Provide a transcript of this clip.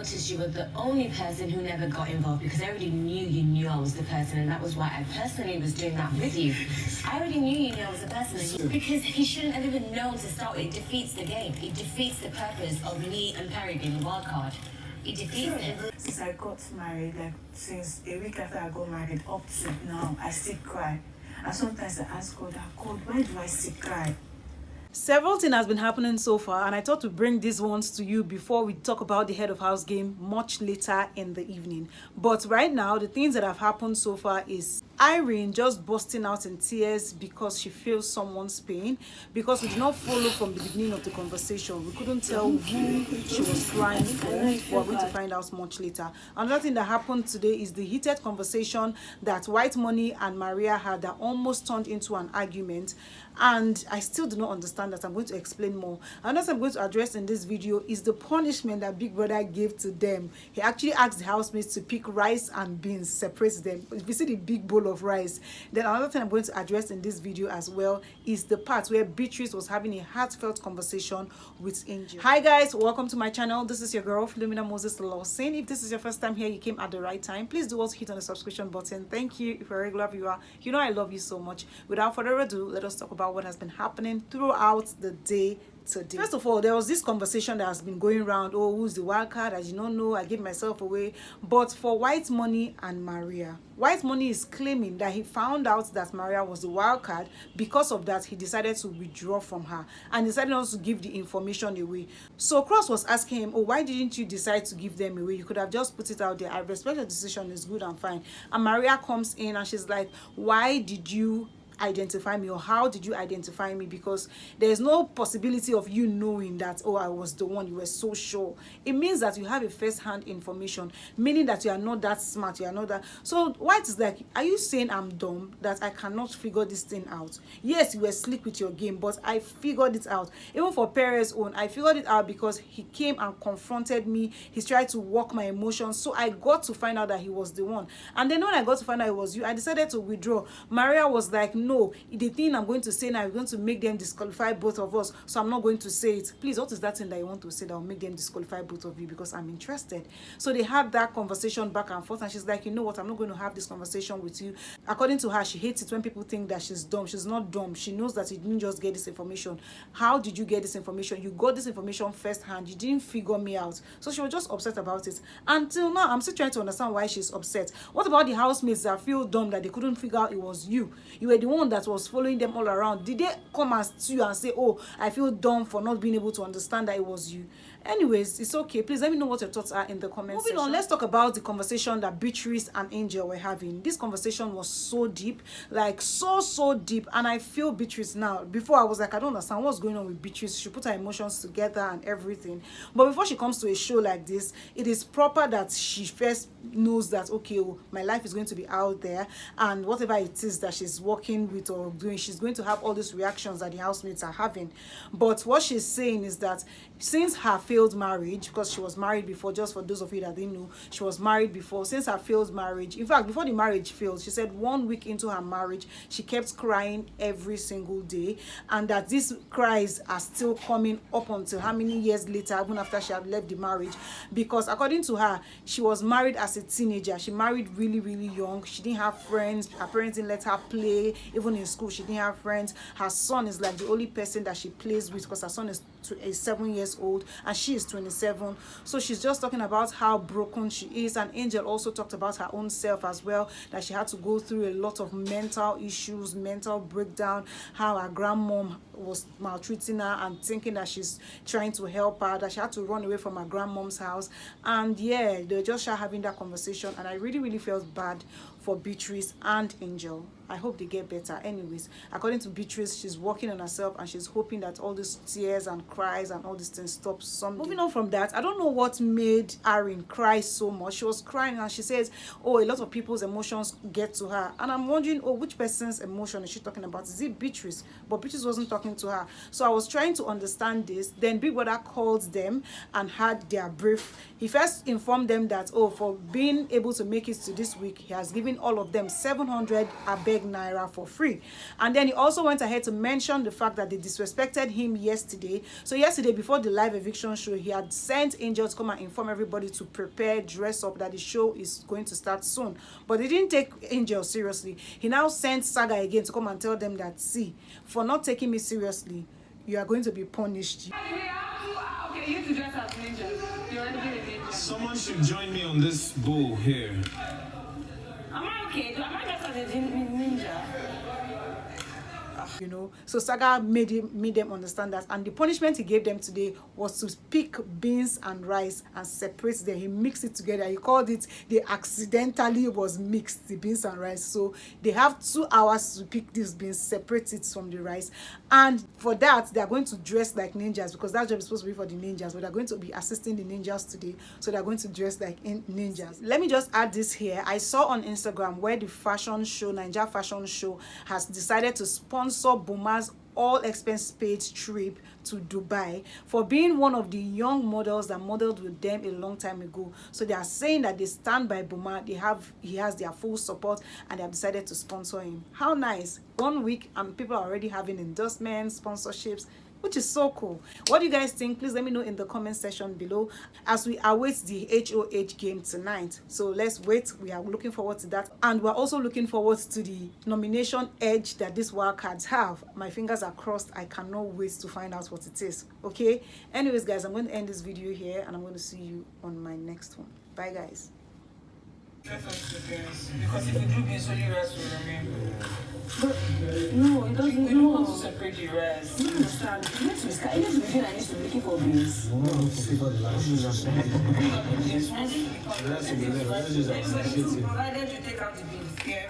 noticed you were the only person who never got involved because I already knew you knew I was the person, and that was why I personally was doing that with you. I already knew you knew I was the person, because he shouldn't have even known to start with. It defeats the game. It defeats the purpose of me and Perry being a wild card. It defeats it. Since I got married, like since a week after I got married up to now, I still cry. And sometimes I ask God, God, why do I still cry? Several things has been happening so far, and I thought to bring these ones to you before we talk about the head of house game much later in the evening. But right now, the things that have happened so far is Irene just bursting out in tears because she feels someone's pain, because we did not follow from the beginning of the conversation. We couldn't tell who she was crying for. We're going to find out much later. Another thing that happened today is the heated conversation that White Money and Maria had that almost turned into an argument, and I still do not understand that. I'm going to explain more. Another thing I'm going to address in this video is the punishment that Big Brother gave to them. He actually asked the housemates to pick rice and beans, separate them. If you see the big bowl of rice. Then another thing I'm going to address in this video as well is the part where Beatrice was having a heartfelt conversation with Angel. Hi guys, welcome to my channel. This is your girl Philomina Moses Lawson. If this is your first time here, you came at the right time. Please do also hit on the subscription button. Thank you. If you're a regular viewer, you know I love you so much. Without further ado, let us talk about what has been happening throughout the day today. First of all, there was this conversation that has been going around. Oh, who's the wild card? As you don't know, I gave myself away. But for White Money and Maria, White Money is claiming that he found out that Maria was the wild card. Because of that, he decided to withdraw from her and decided not to give the information away. So Cross was asking him, oh, why didn't you decide to give them away? You could have just put it out there. I respect your decision, is good and fine. And Maria comes in and she's like, why did you identify me, or how did you identify me? Because there's no possibility of you knowing that, oh, I was the one. You were so sure. It means that you have a first-hand information, meaning that you are not that smart, you are not that. So White is like, are you saying I'm dumb, that I cannot figure this thing out? Yes, you were slick with your game, but I figured it out. Even for Perez's own, I figured it out because he came and confronted me. He's tried to walk my emotions, so I got to find out that he was the one. And then when I got to find out it was you, I decided to withdraw. Maria was like, no, the thing I'm going to say now is going to make them disqualify both of us, so I'm not going to say it. Please, what is that thing that you want to say that will make them disqualify both of you? Because I'm interested. So they had that conversation back and forth, and she's like, you know what, I'm not going to have this conversation with you. According to her, she hates it when people think that she's dumb. She's not dumb. She knows that you didn't just get this information. How did you get this information? You got this information firsthand. You didn't figure me out. So she was just upset about it. Until now, I'm still trying to understand why she's upset. What about the housemates that feel dumb that they couldn't figure out it was you? You were the one that was following them all around. Did they come as to you and say, oh, I feel dumb for not being able to understand that it was you? Anyways, it's okay. Please let me know what your thoughts are in the comments section. Moving on, let's talk about the conversation that Beatrice and Angel were having. This conversation was so deep, like so deep, and I feel Beatrice now. Before I was like, I don't understand what's going on with Beatrice. She put her emotions together and everything. But before she comes to a show like this, it is proper that she first knows that, okay, oh, my life is going to be out there, and whatever it is that she's working with or doing, she's going to have all these reactions that the housemates are having. But what she's saying is that since her failed marriage, because she was married before, just for those of you that didn't know, she was married before. Since her failed marriage, in fact, before the marriage failed, she said 1 week into her marriage, she kept crying every single day, and that these cries are still coming up until how many years later, even after she had left the marriage. Because according to her, she was married as a teenager. She married really young. She didn't have friends. Her parents didn't let her play. Even in school, she didn't have friends. Her son is like the only person that she plays with, because her son is 7 years old and she is 27. So she's just talking about how broken she is. And Angel also talked about her own self as well, that she had to go through a lot of mental issues, mental breakdown, how her grandmom was maltreating her and thinking that she's trying to help her, that she had to run away from her grandmom's house. And yeah, they just having that conversation, and I really felt bad for Beatrice and Angel. I hope they get better. Anyways, according to Beatrice, she's working on herself and she's hoping that all these tears and cries and all these things stop someday. Moving on from that, I don't know what made Irene cry so much. She was crying and she says, oh, a lot of people's emotions get to her. And I'm wondering, oh, which person's emotion is she talking about? Is it Beatrice? But Beatrice wasn't talking to her. So I was trying to understand this. Then Big Brother called them and had their brief. He first informed them that, oh, for being able to make it to this week, he has given giving all of them 700 abeg naira for free. And then he also went ahead to mention the fact that they disrespected him yesterday. So yesterday, before the live eviction show, he had sent angels to come and inform everybody to prepare, dress up, that the show is going to start soon. But they didn't take angels seriously. He now sent Saga again to come and tell them that, see, for not taking me seriously, you are going to be punished. Okay, you to dress as ninja. You're already a ninja. Someone should join me on this bull here. Am I okay? Am I dressed as a ninja? You know, so Saga made them understand that, and the punishment he gave them today was to pick beans and rice and separate them. He mixed it together. He called it, they accidentally was mixed, the beans and rice. So they have 2 hours to pick these beans, separate it from the rice, and for that they are going to dress like ninjas, because that job is supposed to be for the ninjas, but they're going to be assisting the ninjas today, so they're going to dress like ninjas. Let me just add this here. I saw on Instagram where the fashion show, Ninja Fashion Show, has decided to sponsor Buma's all expense paid trip to Dubai for being one of the young models that modeled with them a long time ago. So they are saying that they stand by Buma, he has their full support, and they have decided to sponsor him. How nice. 1 week and people are already having endorsements, sponsorships, which is so cool. What do you guys think? Please let me know in the comment section below as we await the HOH game tonight. So let's wait. We are looking forward to that, and we're also looking forward to the nomination edge that these wildcards have. My fingers are crossed. I cannot wait to find out what it is. Okay, anyways guys, I'm going to end this video here, and I'm going to see you on my next one. Bye guys. Because if you do beans, only rice will remain. But no, it doesn't. We don't want to separate the rice. You understand? You need to be scared. You need to be doing, I need to be looking for beans. Provided you take out the beans. Yeah.